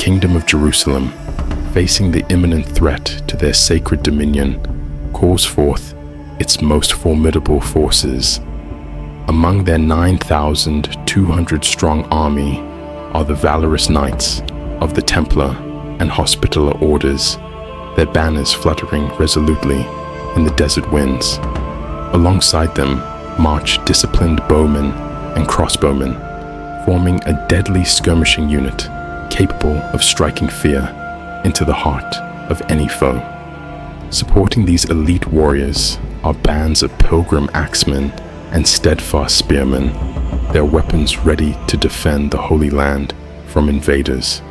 Kingdom of Jerusalem, facing the imminent threat to their sacred dominion, calls forth its most formidable forces. Among their 9,200-strong army are the valorous knights of the Templar and Hospitaller orders, their banners fluttering resolutely in the desert winds. Alongside them march disciplined bowmen and crossbowmen, forming a deadly skirmishing unit capable of striking fear into the heart of any foe. Supporting these elite warriors are bands of pilgrim axemen and steadfast spearmen, their weapons ready to defend the Holy Land from invaders.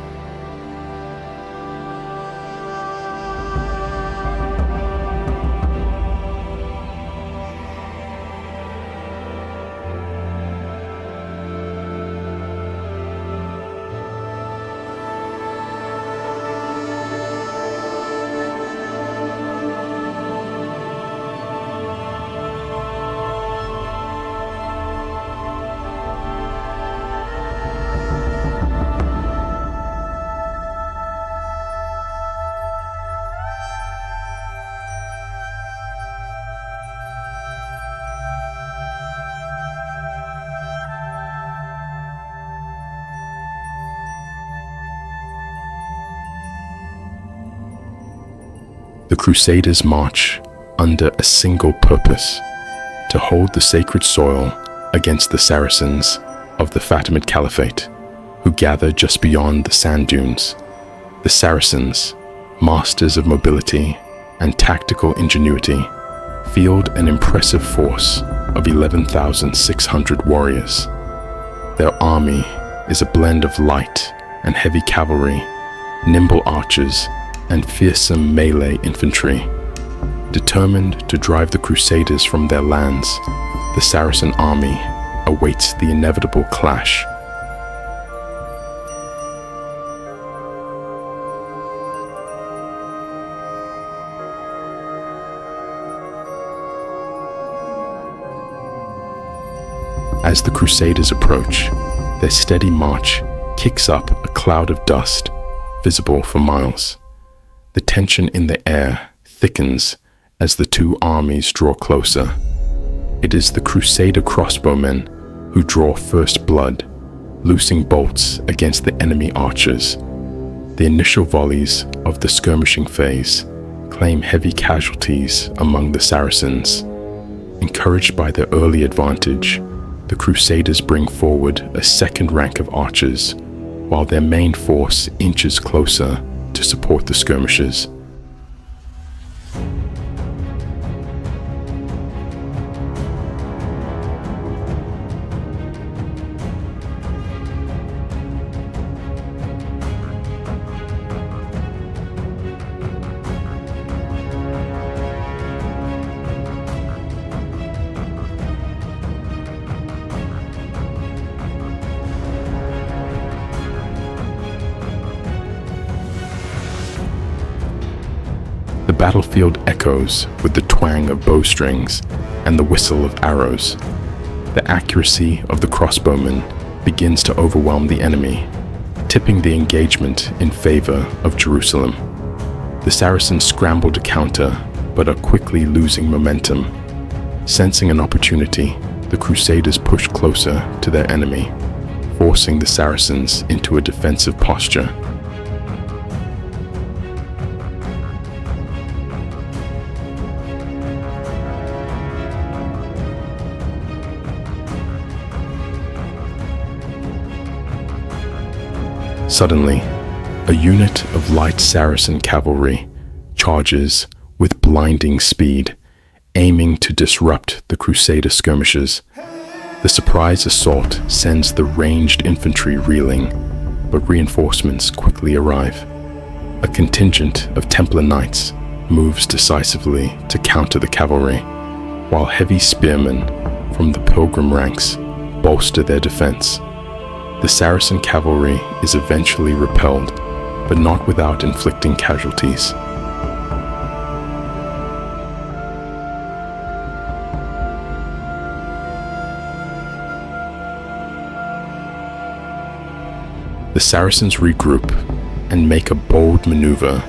The Crusaders march under a single purpose: to hold the sacred soil against the Saracens of the Fatimid Caliphate, who gather just beyond the sand dunes. The Saracens, masters of mobility and tactical ingenuity, field an impressive force of 11,600 warriors. Their army is a blend of light and heavy cavalry, nimble archers, and fearsome melee infantry. Determined to drive the Crusaders from their lands, the Saracen army awaits the inevitable clash. As the Crusaders approach, their steady march kicks up a cloud of dust visible for miles. The tension in the air thickens as the two armies draw closer. It is the Crusader crossbowmen who draw first blood, loosing bolts against the enemy archers. The initial volleys of the skirmishing phase claim heavy casualties among the Saracens. Encouraged by their early advantage, the Crusaders bring forward a second rank of archers, while their main force inches closer to support the skirmishers. The battlefield echoes with the twang of bowstrings and the whistle of arrows. The accuracy of the crossbowmen begins to overwhelm the enemy, tipping the engagement in favor of Jerusalem. The Saracens scramble to counter, but are quickly losing momentum. Sensing an opportunity, the Crusaders push closer to their enemy, forcing the Saracens into a defensive posture. Suddenly, a unit of light Saracen cavalry charges with blinding speed, aiming to disrupt the Crusader skirmishers. The surprise assault sends the ranged infantry reeling, but reinforcements quickly arrive. A contingent of Templar knights moves decisively to counter the cavalry, while heavy spearmen from the pilgrim ranks bolster their defense. The Saracen cavalry is eventually repelled, but not without inflicting casualties. The Saracens regroup, and make a bold maneuver,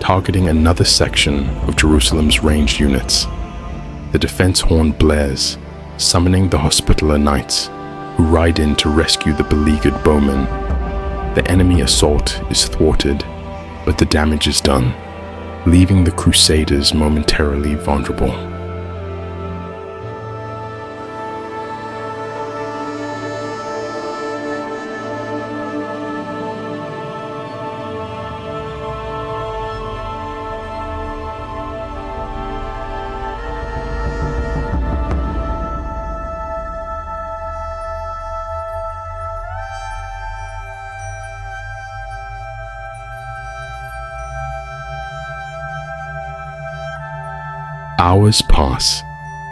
targeting another section of Jerusalem's ranged units. The defense horn blares, summoning the Hospitaller Knights, who ride in to rescue the beleaguered bowmen. The enemy assault is thwarted, but the damage is done, leaving the Crusaders momentarily vulnerable. Hours pass,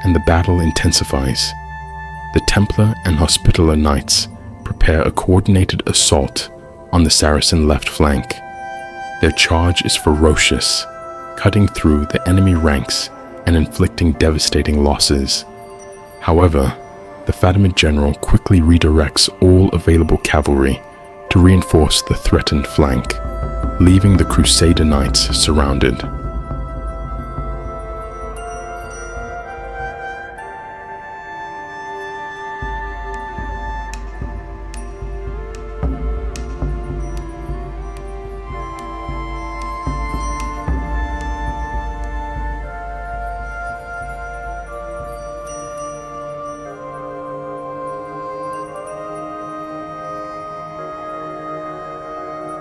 and the battle intensifies. The Templar and Hospitaller Knights prepare a coordinated assault on the Saracen left flank. Their charge is ferocious, cutting through the enemy ranks and inflicting devastating losses. However, the Fatimid general quickly redirects all available cavalry to reinforce the threatened flank, leaving the Crusader Knights surrounded.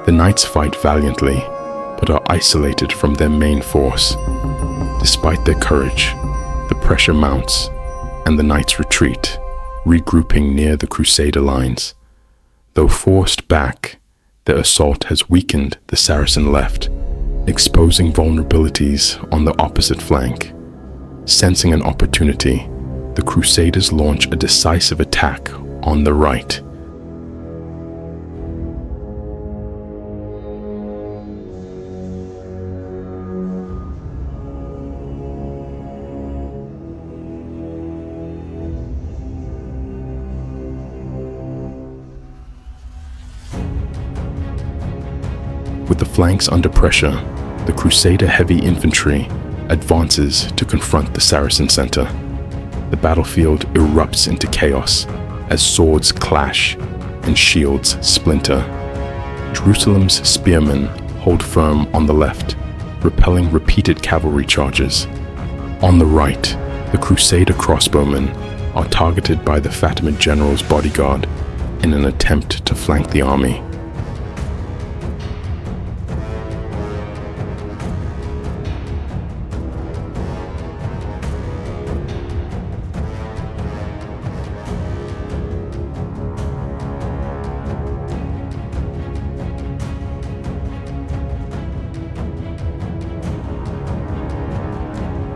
The Knights fight valiantly, but are isolated from their main force. Despite their courage, the pressure mounts, and the Knights retreat, regrouping near the Crusader lines. Though forced back, their assault has weakened the Saracen left, exposing vulnerabilities on the opposite flank. Sensing an opportunity, the Crusaders launch a decisive attack on the right. With the flanks under pressure, the Crusader heavy infantry advances to confront the Saracen center. The battlefield erupts into chaos as swords clash and shields splinter. Jerusalem's spearmen hold firm on the left, repelling repeated cavalry charges. On the right, the Crusader crossbowmen are targeted by the Fatimid general's bodyguard in an attempt to flank the army.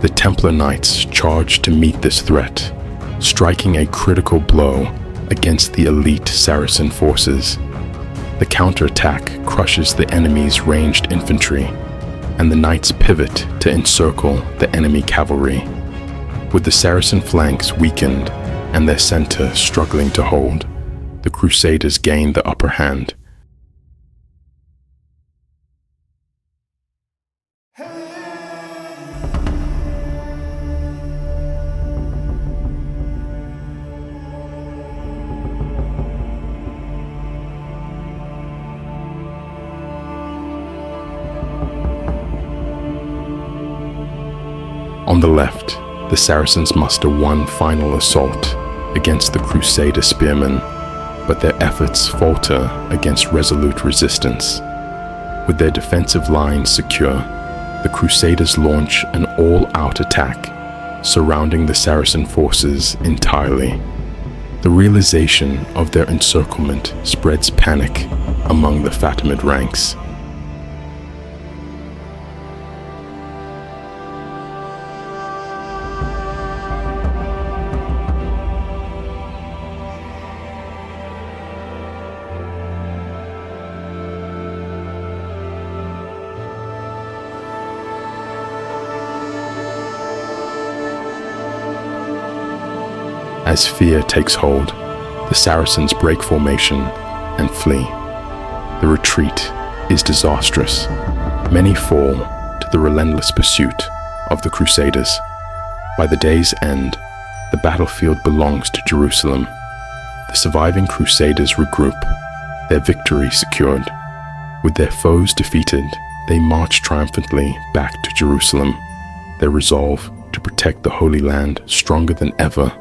The Templar Knights charge to meet this threat, striking a critical blow against the elite Saracen forces. The counterattack crushes the enemy's ranged infantry, and the Knights pivot to encircle the enemy cavalry. With the Saracen flanks weakened and their center struggling to hold, the Crusaders gain the upper hand. On the left, the Saracens muster one final assault against the Crusader spearmen, but their efforts falter against resolute resistance. With their defensive lines secure, the Crusaders launch an all-out attack, surrounding the Saracen forces entirely. The realization of their encirclement spreads panic among the Fatimid ranks. As fear takes hold, the Saracens break formation and flee. The retreat is disastrous. Many fall to the relentless pursuit of the Crusaders. By the day's end, the battlefield belongs to Jerusalem. The surviving Crusaders regroup, their victory secured. With their foes defeated, they march triumphantly back to Jerusalem, their resolve to protect the Holy Land stronger than ever.